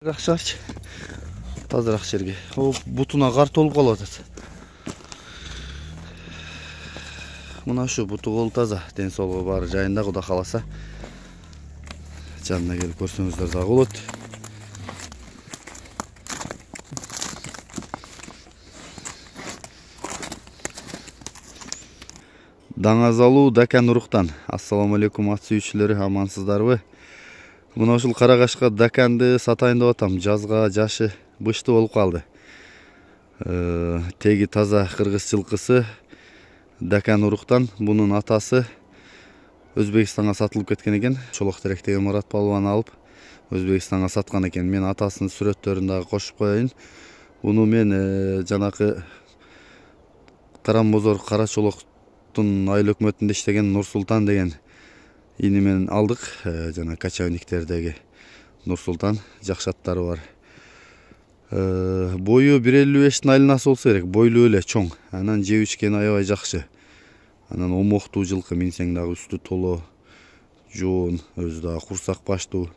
Акшарчы. Тазыраак жерге. Бутуна кар толуп калып атат. Мына ушу буту кол таза, ден соолугу баары жайында, Кудай кааласа. Жанына келип көрсөңүздөр дагы болот. Даңазалуу Дакан уруктан. Ассаламу алейкум ат сүйүүчүлөрү, амансыздарбы? Мына ушул Карагашка Даканды сатайын деп атам. Жазга жашы бышты болуп калды. Теги таза кыргыз жылкысы Дакан уруктан. Бунун атасы Өзбекстанга сатылып кеткен экен. Чолок теректеги Мурат Палуан алып Өзбекстанга саткан экен. Мен атасынын сүрөттөрүн дагы кошуп коеюн. Буну мен жанакы Тарамбозор Кара Чолоктун айыл өкмөтүндө иштеген Нурсултан деген ини менен алдык. Жана качавниктердеги Нурсултан жакшы аттары бар. Бою 1.55 айланасы болсо керек. Бойлуу эле чоң. Анан жеп ичкени аябай жакшы. Анан омоктуу жылкы, минсең дагы үстү толо, жоон, өзү дагы курсак баштуу.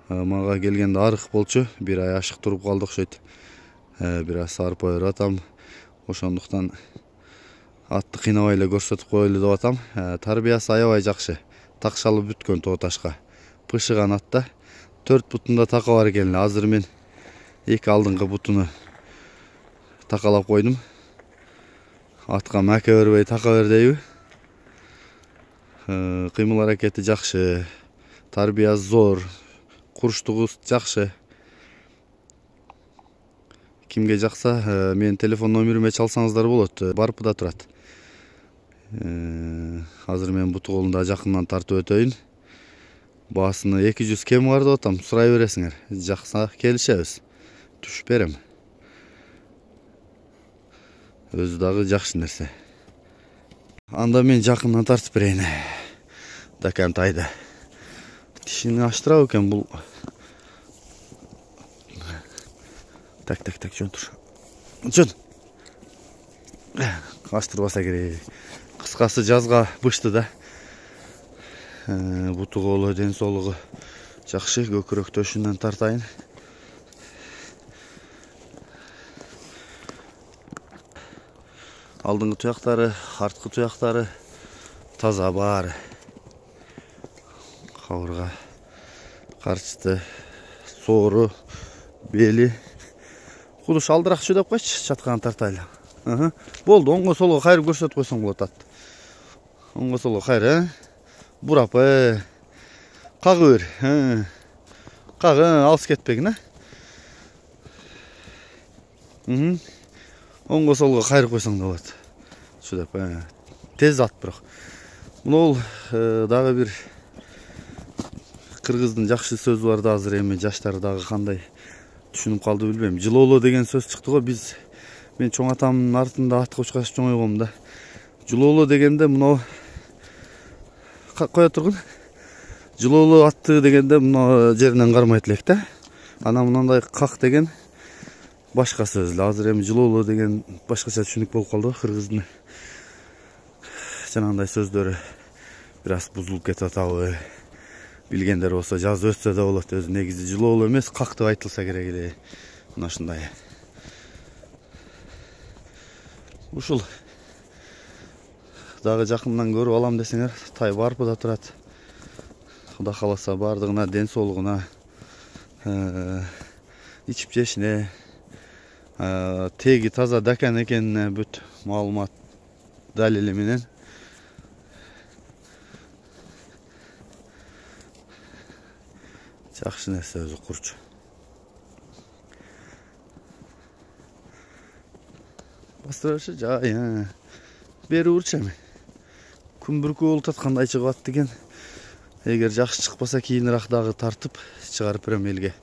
Мага келгенде арык болчу. Бир ай ашык туруп калды окшойт. Бир аз сарпа берип атам. Ошондуктан атты кыйнабай эле көрсөтүп коелу деп атам. Тарбиясы аябай жакшы. Такшалып бүткөн тоо ташка. Пышыган атта. 4 бутунда така бар экен. Азыр мен эки алдыңкы бутуну такалап койдум. Атка мәке бербей така бер дейби. Кыймыл аракети жакшы. Тарбиясы зор. Курчтугу жакшы. Кимге жакса, менин телефон номериме чалсаңыздар болот. Барпыда турат. Азыр мен буту колунда жакындан тартып өтөйүн. Баасыны 200 кем бар деп атам. Сурай бересиңер. Жакса келишебиз. Түшүп берем. Өзү дагы жакшы нерсе. Анда мен жакындан тартып берейин. Дакан тайды. Тишини аштырабы экен бул? Так, жөн тур. Жөн. Аштырбаса керек. Кыскасы жазга бышты да. Буту колу, ден соолугу жакшы, көкүрөктөшүнөн тартайын. Алдыңкы туяктары, арткы туяктары таза баары. Кабырга карчыты, соору, бели. Кудуш алдыракчы деп койчу, чатканы тартайлы. Болду, оңго солго кайрып көрсөтүп койсоң болот ат. Оңго солго кайры, бурап, кагы бер. Кагы, алыс кетпегин, Оңго солго кайрып койсоң да болот. Шу деп, тез ат бирок. Мына дагы бир кыргыздын жакшы сөзү бар да, азыр эми жаштар дагы кандай түшүнүп калды билбейм. Жылооло деген сөз чыкты го. Мен чоң атамдын артында ат кочкаш чоңойгом да. Жылооло дегенде мына кое тургун. Жылооло атты дегенде мына жеринен кармайт элек да. Анан мындай как деген башка сөз. Азыр эми жылооло деген башкача түшүнүк болуп калды го кыргыздын. Жанагындай сөздөрү бир аз бузулуп кетип атабы. Билгендер болсо жазып өтсө да болот. Өзү негизи жылооло эмес, как деп айтылса керек эле. Мына ушундай. Ушул дагы жакындан көрүп алам десеңер, тай Барпыда турат. Кудай кааласа бардыгына, ден соолугуна, ичип жешине, теги таза Дакан экенине бүт маалымат далили менен жакшы нерсе өзү курчу. Бастырышы жай, бери урчу эми. Күн бүркү болуп аткандай чыгып ат деген. Эгер жакшы чыкпаса кийинирээк дагы тартып чыгарып берем элге.